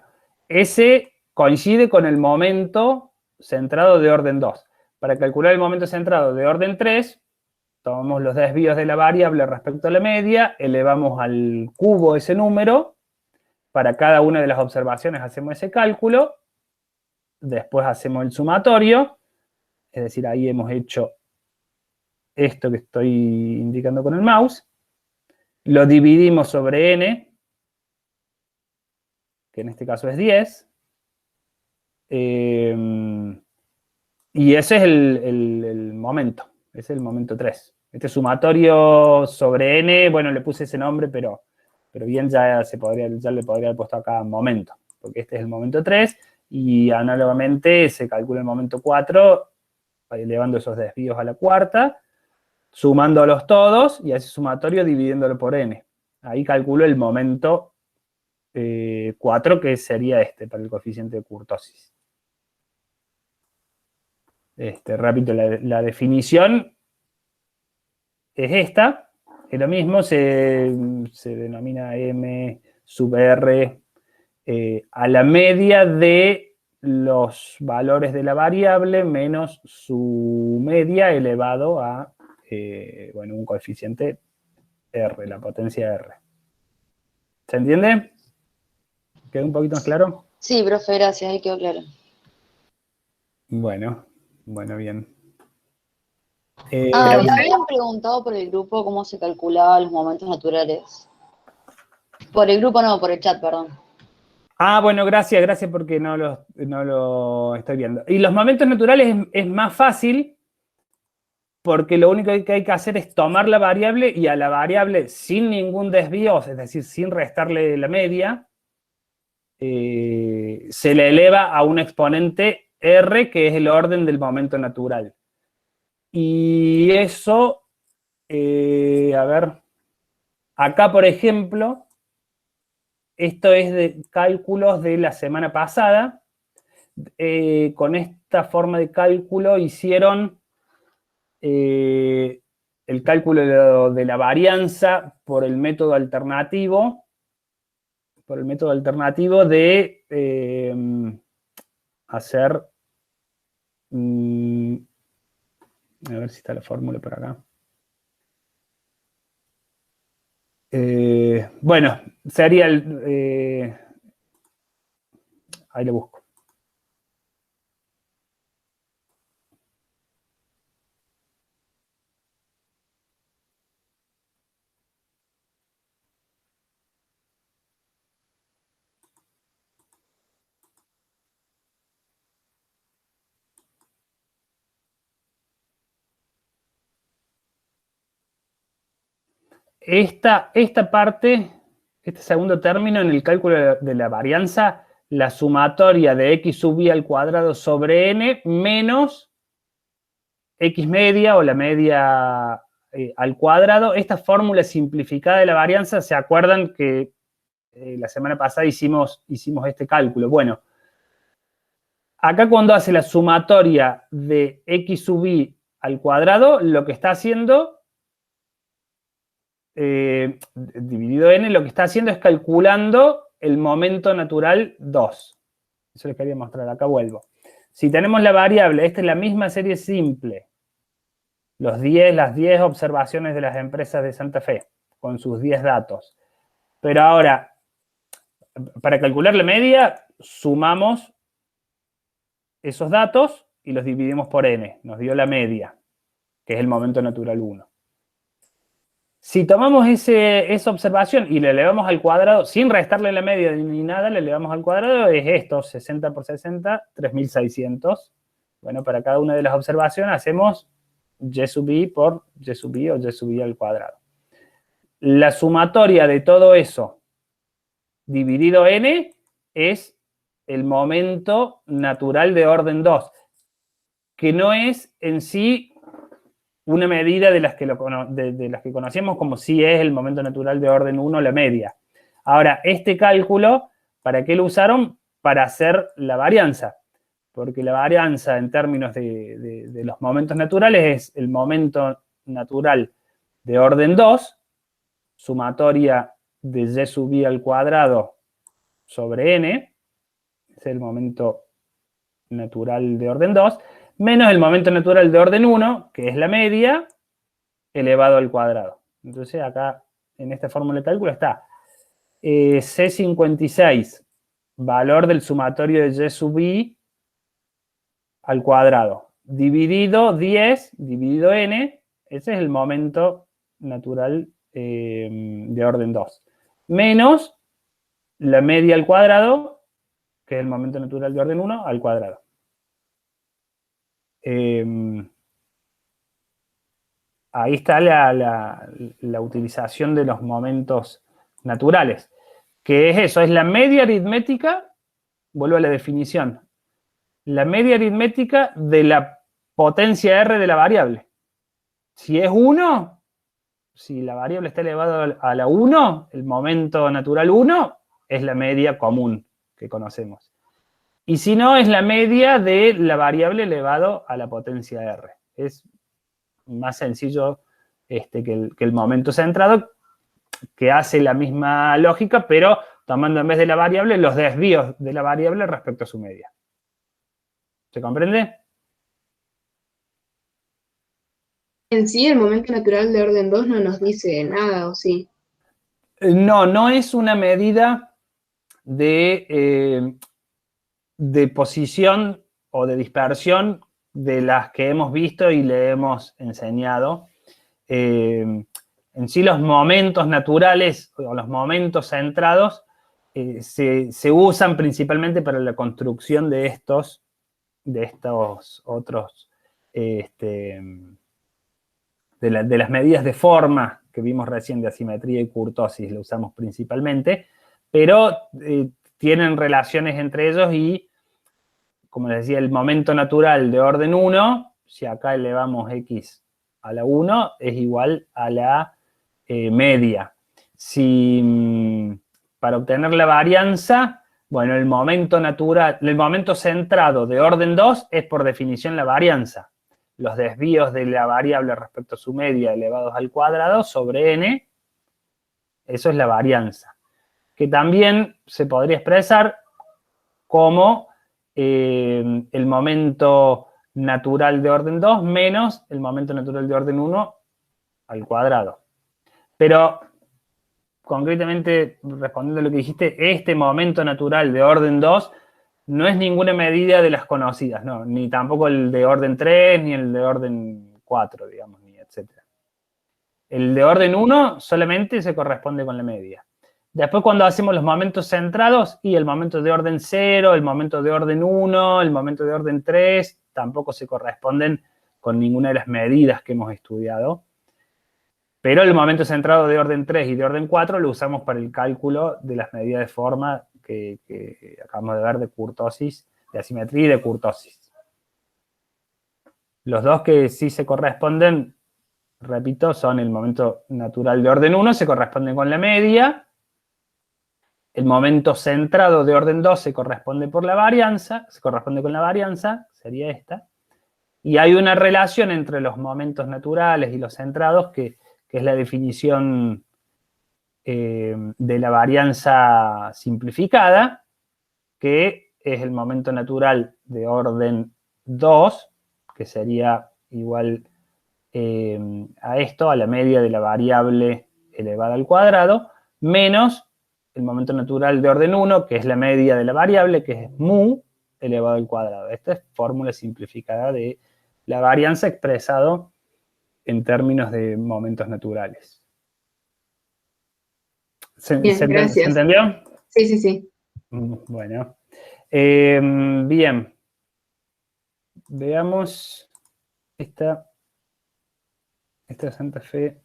ese coincide con el momento centrado de orden 2. Para calcular el momento centrado de orden 3, tomamos los desvíos de la variable respecto a la media, elevamos al cubo ese número, para cada una de las observaciones hacemos ese cálculo, después hacemos el sumatorio, es decir, ahí hemos hecho esto que estoy indicando con el mouse, lo dividimos sobre n, que en este caso es 10, y ese es el momento, ese es el momento 3. Este sumatorio sobre n, bueno, le puse ese nombre, pero bien ya le podría haber puesto acá momento, porque este es el momento 3, y análogamente se calcula el momento 4, elevando esos desvíos a la cuarta, sumándolos todos, y a ese sumatorio dividiéndolo por n. Ahí calculo el momento 4, que sería este, para el coeficiente de kurtosis. Repito, la definición es esta, es lo mismo, se denomina m sub r a la media de los valores de la variable menos su media elevado a, bueno, un coeficiente R, la potencia R. ¿Se entiende? ¿Quedó un poquito más claro? Sí, profe, gracias, ahí quedó claro. Bueno, bien. Me profe. habían preguntado por el grupo cómo se calculaban los momentos naturales. Por el grupo no, por el chat, perdón. Ah, bueno, gracias porque no lo estoy viendo. Y los momentos naturales es más fácil porque lo único que hay que hacer es tomar la variable y a la variable sin ningún desvío, es decir, sin restarle la media, se le eleva a un exponente R, que es el orden del momento natural. Y eso, a ver, acá por ejemplo, esto es de cálculos de la semana pasada. Con esta forma de cálculo hicieron el cálculo de la varianza por el método alternativo, de hacer, a ver si está la fórmula por acá. Bueno, sería ahí lo busco. Esta parte, este segundo término en el cálculo de la varianza, la sumatoria de x sub i al cuadrado sobre n menos x media o la media al cuadrado. Esta fórmula simplificada de la varianza, ¿se acuerdan que la semana pasada hicimos este cálculo? Bueno, acá cuando hace la sumatoria de x sub i al cuadrado, lo que está haciendo, dividido n, lo que está haciendo es calculando el momento natural 2. Eso les quería mostrar, acá vuelvo. Si tenemos la variable, esta es la misma serie simple, las 10 observaciones de las empresas de Santa Fe, con sus 10 datos. Pero ahora, para calcular la media, sumamos esos datos y los dividimos por n. Nos dio la media, que es el momento natural 1. Si tomamos esa observación y le elevamos al cuadrado, sin restarle la media ni nada, le elevamos al cuadrado, es esto, 60 por 60, 3600. Bueno, para cada una de las observaciones hacemos y sub i por y sub i o y sub i al cuadrado. La sumatoria de todo eso dividido n es el momento natural de orden 2, que no es en sí una medida de las que conocemos como si es el momento natural de orden 1, la media. Ahora, este cálculo, ¿para qué lo usaron? Para hacer la varianza. Porque la varianza en términos de los momentos naturales es el momento natural de orden 2, sumatoria de y sub i al cuadrado sobre n, es el momento natural de orden 2, menos el momento natural de orden 1, que es la media, elevado al cuadrado. Entonces acá, en esta fórmula de cálculo está C56, valor del sumatorio de y sub i al cuadrado, dividido 10, dividido n, ese es el momento natural de orden 2, menos la media al cuadrado, que es el momento natural de orden 1, al cuadrado. Ahí está la utilización de los momentos naturales, que es eso, es la media aritmética, vuelvo a la definición, la media aritmética de la potencia R de la variable. Si es 1, si la variable está elevada a la 1, el momento natural 1 es la media común que conocemos. Y si no, es la media de la variable elevado a la potencia R. Es más sencillo que el momento centrado, que hace la misma lógica, pero tomando en vez de la variable los desvíos de la variable respecto a su media. ¿Se comprende? En sí, el momento natural de orden 2 no nos dice nada, ¿o sí? No, no es una medida de posición o de dispersión de las que hemos visto y le hemos enseñado. En sí, los momentos naturales o los momentos centrados se usan principalmente para la construcción de estos otros, de las medidas de forma que vimos recién de asimetría y kurtosis, lo usamos principalmente, pero tienen relaciones entre ellos y, como les decía, el momento natural de orden 1, si acá elevamos x a la 1, es igual a la media. Para obtener la varianza, bueno, el momento natural, el momento centrado de orden 2 es por definición la varianza. Los desvíos de la variable respecto a su media elevados al cuadrado sobre n, eso es la varianza. Que también se podría expresar como el momento natural de orden 2 menos el momento natural de orden 1 al cuadrado. Pero, concretamente, respondiendo a lo que dijiste, este momento natural de orden 2 no es ninguna medida de las conocidas, no, ni tampoco el de orden 3, ni el de orden 4, digamos, ni etcétera. El de orden 1 solamente se corresponde con la media. Después, cuando hacemos los momentos centrados, y el momento de orden 0, el momento de orden 1, el momento de orden 3, tampoco se corresponden con ninguna de las medidas que hemos estudiado. Pero el momento centrado de orden 3 y de orden 4 lo usamos para el cálculo de las medidas de forma que acabamos de ver de kurtosis, de asimetría y de kurtosis. Los dos que sí se corresponden, repito, son el momento natural de orden 1, se corresponde con la media. El momento centrado de orden 2 se corresponde con la varianza, sería esta. Y hay una relación entre los momentos naturales y los centrados que es la definición de la varianza simplificada, que es el momento natural de orden 2, que sería igual a esto, a la media de la variable elevada al cuadrado, menos el momento natural de orden 1, que es la media de la variable, que es mu elevado al cuadrado. Esta es fórmula simplificada de la varianza expresado en términos de momentos naturales. Bien, gracias. ¿Se entendió? Sí, sí, sí. Bueno. Bien. Veamos esta Santa Fe.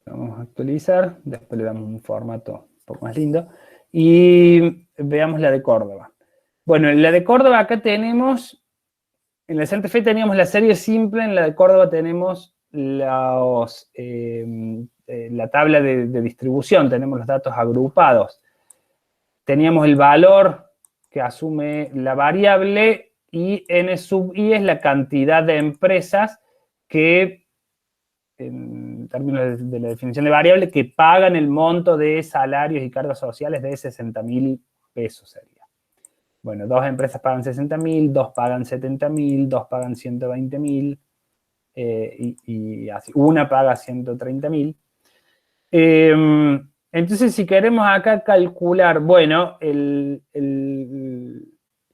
Vamos a actualizar. Después le damos un formato un poco más lindo. Y veamos la de Córdoba. Bueno, en la de Córdoba acá tenemos, en la Santa Fe teníamos la serie simple, en la de Córdoba tenemos la tabla de distribución, tenemos los datos agrupados. Teníamos el valor que asume la variable y n sub i es la cantidad de empresas que, en términos de la definición de variable, que pagan el monto de salarios y cargas sociales de 60.000 pesos sería. Bueno, 2 empresas pagan 60.000, 2 pagan 70.000, 2 pagan 120.000, y así, una paga 130.000. Entonces, si queremos acá calcular, bueno, el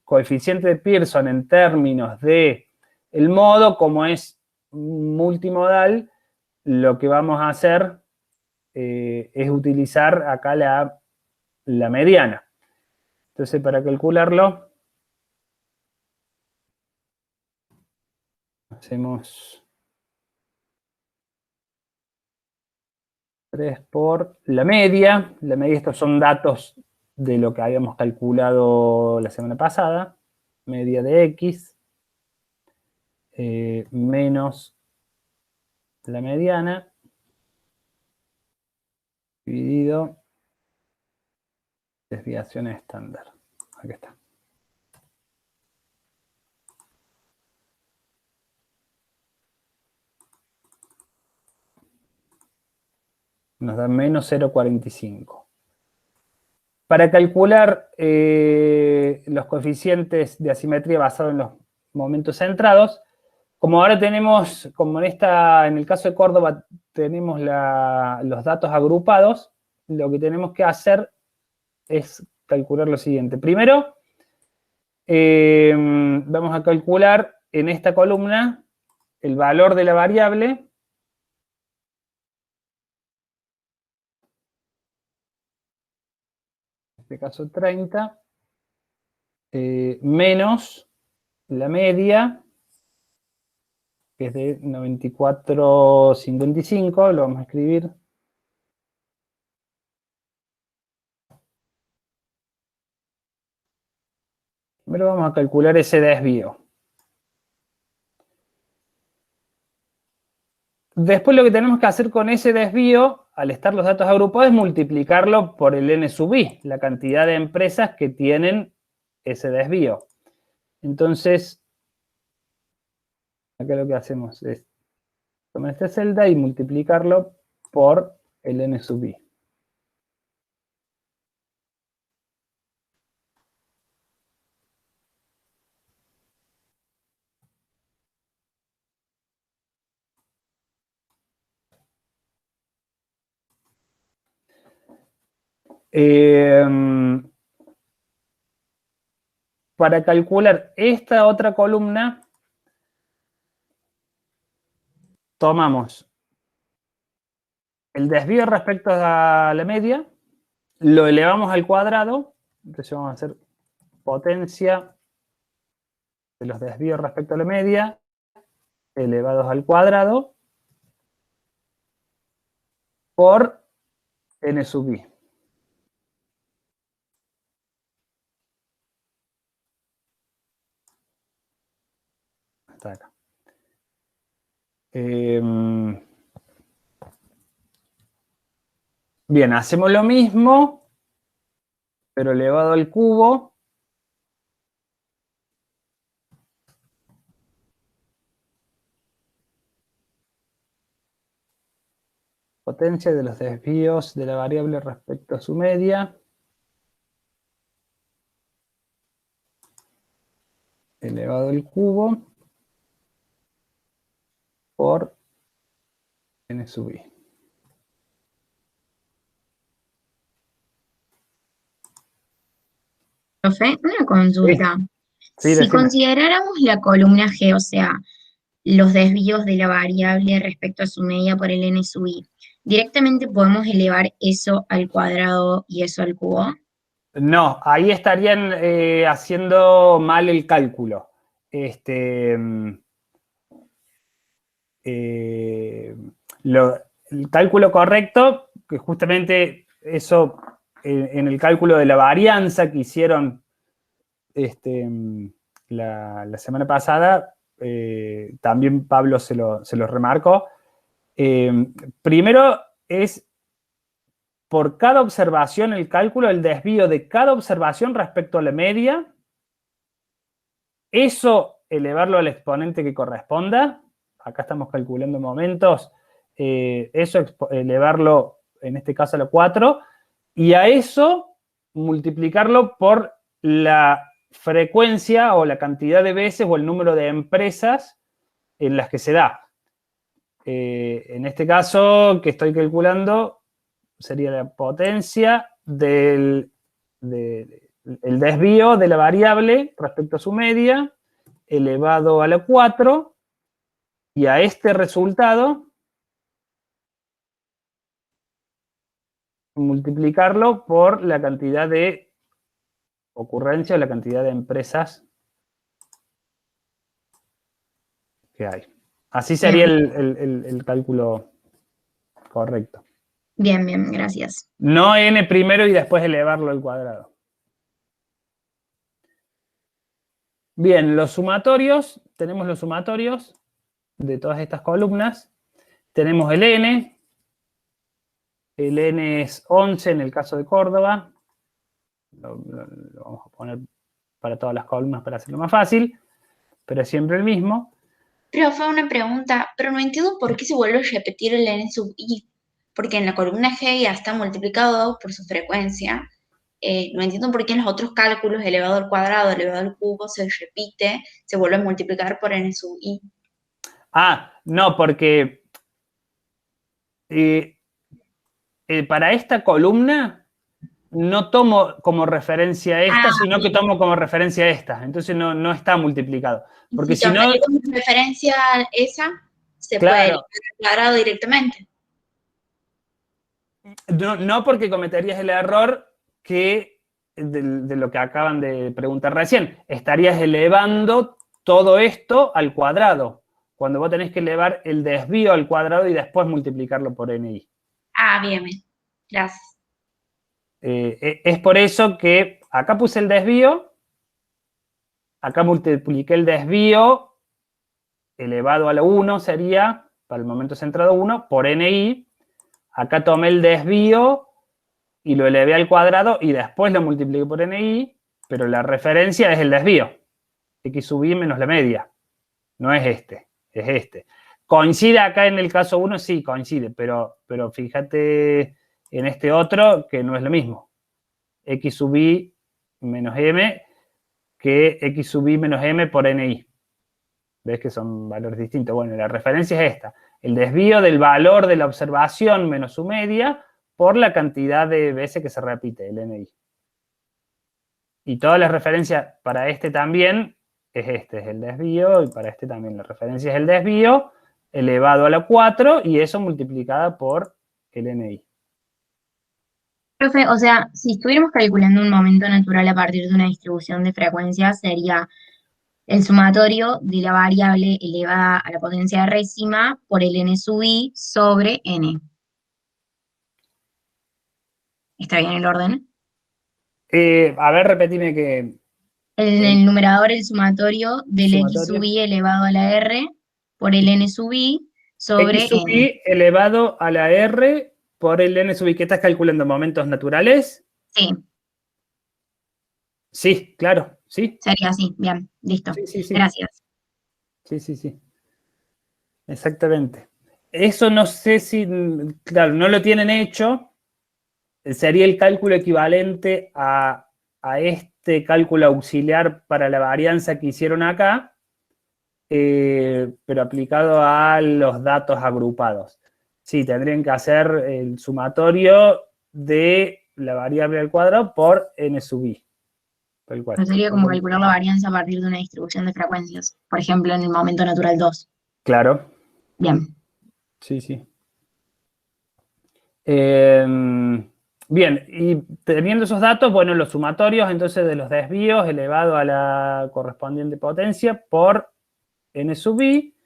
coeficiente de Pearson en términos de el modo, como es multimodal, lo que vamos a hacer es utilizar acá la mediana. Entonces, para calcularlo, hacemos 3 por la media. La media, estos son datos de lo que habíamos calculado la semana pasada. Media de x menos la mediana dividido desviación estándar. Aquí está. Nos da menos 0,45. Para calcular los coeficientes de asimetría basados en los momentos centrados, como ahora tenemos, como en el caso de Córdoba, tenemos los datos agrupados, lo que tenemos que hacer es calcular lo siguiente. Primero, vamos a calcular en esta columna el valor de la variable, en este caso 30, menos la media, que es de 94,55, lo vamos a escribir. Primero vamos a calcular ese desvío. Después lo que tenemos que hacer con ese desvío, al estar los datos agrupados, es multiplicarlo por el n sub i, la cantidad de empresas que tienen ese desvío. Entonces, acá lo que hacemos es tomar esta celda y multiplicarlo por el n sub i. Para calcular esta otra columna, tomamos el desvío respecto a la media, lo elevamos al cuadrado, entonces vamos a hacer potencia de los desvíos respecto a la media, elevados al cuadrado, por n sub i. Hasta acá. Bien, hacemos lo mismo, pero elevado al cubo. Potencia de los desvíos de la variable respecto a su media. Elevado al cubo por n sub i. Profe, una consulta. Sí, Si decime. consideráramos la columna G, o sea, los desvíos de la variable respecto a su media por el n sub i, ¿directamente podemos elevar eso al cuadrado y eso al cubo? No, ahí estarían haciendo mal el cálculo. El cálculo correcto, que justamente eso en el cálculo de la varianza que hicieron la semana pasada, también Pablo se lo remarcó. Primero es por cada observación el cálculo, el desvío de cada observación respecto a la media, eso elevarlo al exponente que corresponda, acá estamos calculando momentos, eso elevarlo en este caso a la 4, y a eso multiplicarlo por la frecuencia o la cantidad de veces o el número de empresas en las que se da. En este caso que estoy calculando sería la potencia el desvío de la variable respecto a su media elevado a la 4, y a este resultado multiplicarlo por la cantidad de ocurrencia o la cantidad de empresas que hay. Así sería el cálculo correcto. Bien, bien, gracias. No n primero y después elevarlo al cuadrado. Bien, los sumatorios, tenemos los sumatorios de todas estas columnas. Tenemos el n es 11 en el caso de Córdoba. Lo vamos a poner para todas las columnas para hacerlo más fácil, pero es siempre el mismo. Profe, una pregunta, pero no entiendo por qué se vuelve a repetir el n sub i, porque en la columna G ya está multiplicado por su frecuencia, no entiendo por qué en los otros cálculos, elevado al cuadrado, elevado al cubo, se repite, se vuelve a multiplicar por n sub i. Ah, no, porque para esta columna no tomo como referencia esta, sino que tomo como referencia esta. Entonces no está multiplicado. Porque si no... como referencia esa, se Claro. puede elevar al cuadrado directamente. No porque cometerías el error que de lo que acaban de preguntar recién. Estarías elevando todo esto al cuadrado, cuando vos tenés que elevar el desvío al cuadrado y después multiplicarlo por ni. Ah, bien, bien. Gracias. Es por eso que acá puse el desvío, acá multipliqué el desvío elevado a la 1 sería, para el momento centrado 1, por ni. Acá tomé el desvío y lo elevé al cuadrado y después lo multipliqué por ni, pero la referencia es el desvío. X sub i menos la media. No es este, es este. ¿Coincide acá en el caso 1? Sí, coincide, pero fíjate en este otro que no es lo mismo. X sub i menos m que X sub i menos m por ni. ¿Ves que son valores distintos? Bueno, la referencia es esta. El desvío del valor de la observación menos su media por la cantidad de veces que se repite, el ni. Y todas las referencias para este también es el desvío, y para este también la referencia es el desvío elevado a la 4 y eso multiplicada por el ni. Profe, o sea, si estuviéramos calculando un momento natural a partir de una distribución de frecuencias, sería el sumatorio de la variable elevada a la potencia décima por el n sub i sobre n. ¿Está bien el orden? A ver, repetime que... En el numerador, el sumatorio del x Sumatorio. sub i elevado a la r por el n sub i sobre X sub n. i elevado a la r por el n sub i. ¿Qué estás calculando? ¿Momentos naturales? Sí, Sí, claro, sí. sería así. Bien, listo. Sí. Gracias. Sí. Exactamente. Eso no sé si, claro, no lo tienen hecho. Sería el cálculo equivalente a este cálculo auxiliar para la varianza que hicieron acá, pero aplicado a los datos agrupados. Sí, tendrían que hacer el sumatorio de la variable al cuadrado por n sub i. Tal cual. Pero sería como calcular la varianza a partir de una distribución de frecuencias. Por ejemplo, en el momento natural 2. Claro. Bien. Sí. Bien, y teniendo esos datos, bueno, los sumatorios entonces de los desvíos elevado a la correspondiente potencia por n sub i,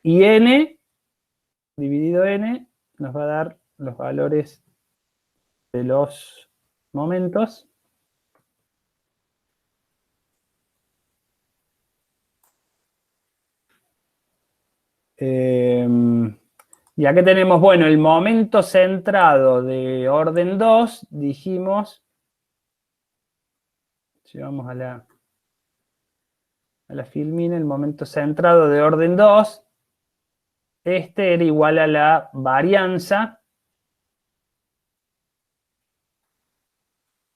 y n dividido n nos va a dar los valores de los momentos. Y acá tenemos, bueno, el momento centrado de orden 2, dijimos, si vamos a la filmina, el momento centrado de orden 2, este era igual a la varianza.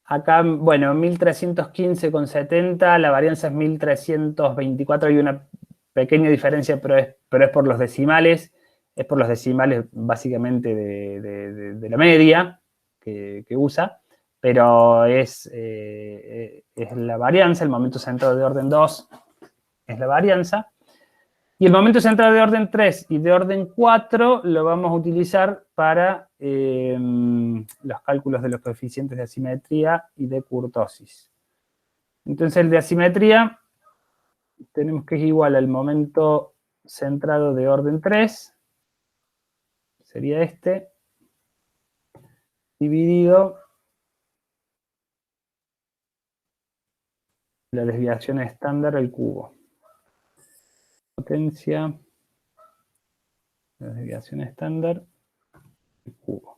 Acá, bueno, 1315,70, la varianza es 1324, hay una pequeña diferencia, pero es por los decimales. Es por los decimales básicamente de la media que usa, pero es la varianza, el momento centrado de orden 2 es la varianza. Y el momento centrado de orden 3 y de orden 4 lo vamos a utilizar para los cálculos de los coeficientes de asimetría y de kurtosis. Entonces el de asimetría tenemos que es igual al momento centrado de orden 3, sería este, dividido la desviación estándar al cubo. Potencia, la desviación estándar al cubo.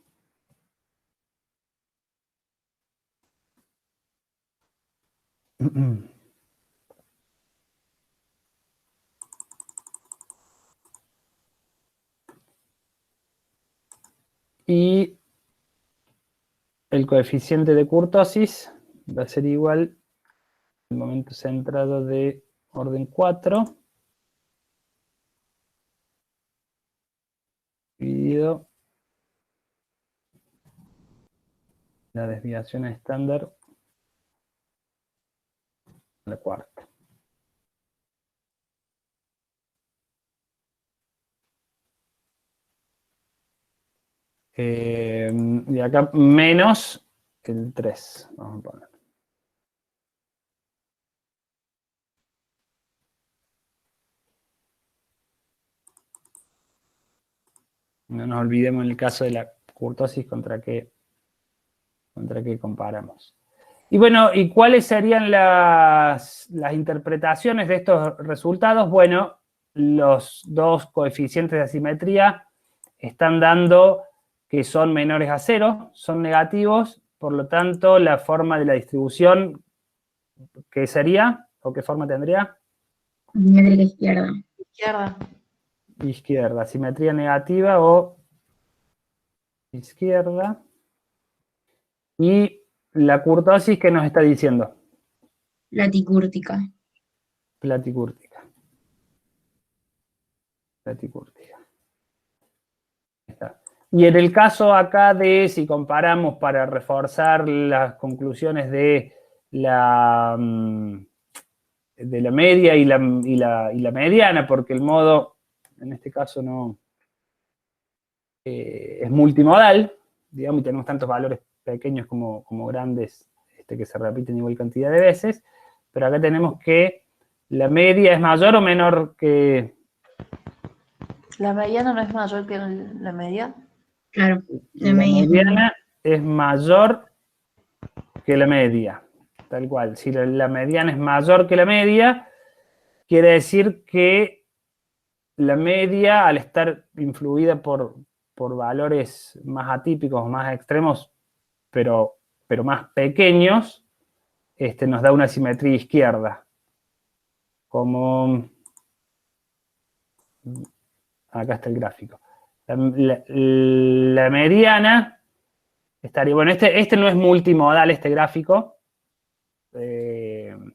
Y el coeficiente de kurtosis va a ser igual el momento centrado de orden 4 dividido la desviación estándar a la cuarta. Y acá menos el 3, vamos a poner. No nos olvidemos en el caso de la kurtosis contra qué comparamos. Y bueno, ¿y cuáles serían las interpretaciones de estos resultados? Bueno, los dos coeficientes de asimetría están dando que son menores a 0, son negativos, por lo tanto, la forma de la distribución, ¿qué sería? ¿O qué forma tendría? Asimétrica izquierda. Izquierda. Izquierda, simetría negativa o izquierda. Y la kurtosis, ¿qué nos está diciendo? Platicúrtica. Platicúrtica. Platicúrtica. Está. Y en el caso acá de, si comparamos para reforzar las conclusiones de la media y la mediana, porque el modo, en este caso no es multimodal, digamos, y tenemos tantos valores pequeños como grandes que se repiten igual cantidad de veces, pero acá tenemos que la media es mayor o menor que... ¿La mediana no es mayor que la media? Claro, la mediana es mayor que la media, tal cual. Si la mediana es mayor que la media, quiere decir que la media, al estar influida por valores más atípicos, más extremos, pero más pequeños, nos da una simetría izquierda. Como... Acá está el gráfico. La mediana estaría... Bueno, este no es multimodal, este gráfico. Pero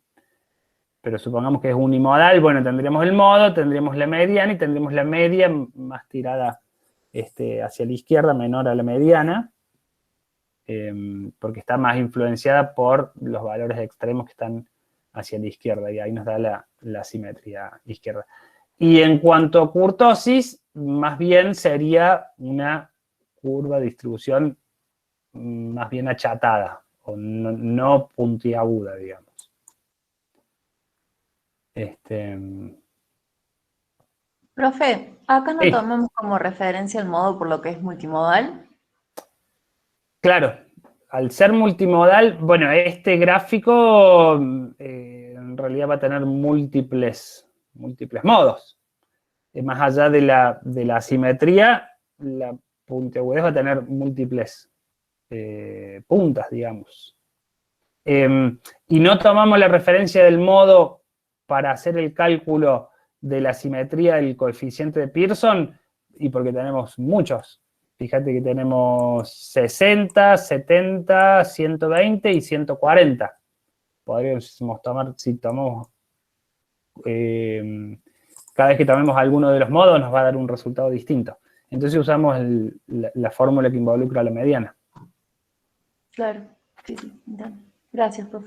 supongamos que es unimodal. Bueno, tendríamos el modo, tendríamos la mediana y tendríamos la media más tirada hacia la izquierda, menor a la mediana. Porque está más influenciada por los valores extremos que están hacia la izquierda. Y ahí nos da la simetría izquierda. Y en cuanto a kurtosis, más bien sería una curva de distribución más bien achatada, o no puntiaguda, digamos. Profe, acá no Sí. tomamos como referencia el modo por lo que es multimodal. Claro, al ser multimodal, bueno, este gráfico en realidad va a tener múltiples modos. Más allá de la asimetría, la puntiagudez va a tener múltiples puntas, digamos. Y no tomamos la referencia del modo para hacer el cálculo de la simetría del coeficiente de Pearson, y porque tenemos muchos. Fíjate que tenemos 60, 70, 120 y 140. Podríamos tomar, si tomamos... cada vez que tomemos alguno de los modos nos va a dar un resultado distinto. Entonces usamos la fórmula que involucra la mediana. Claro, sí, sí. Gracias, profe.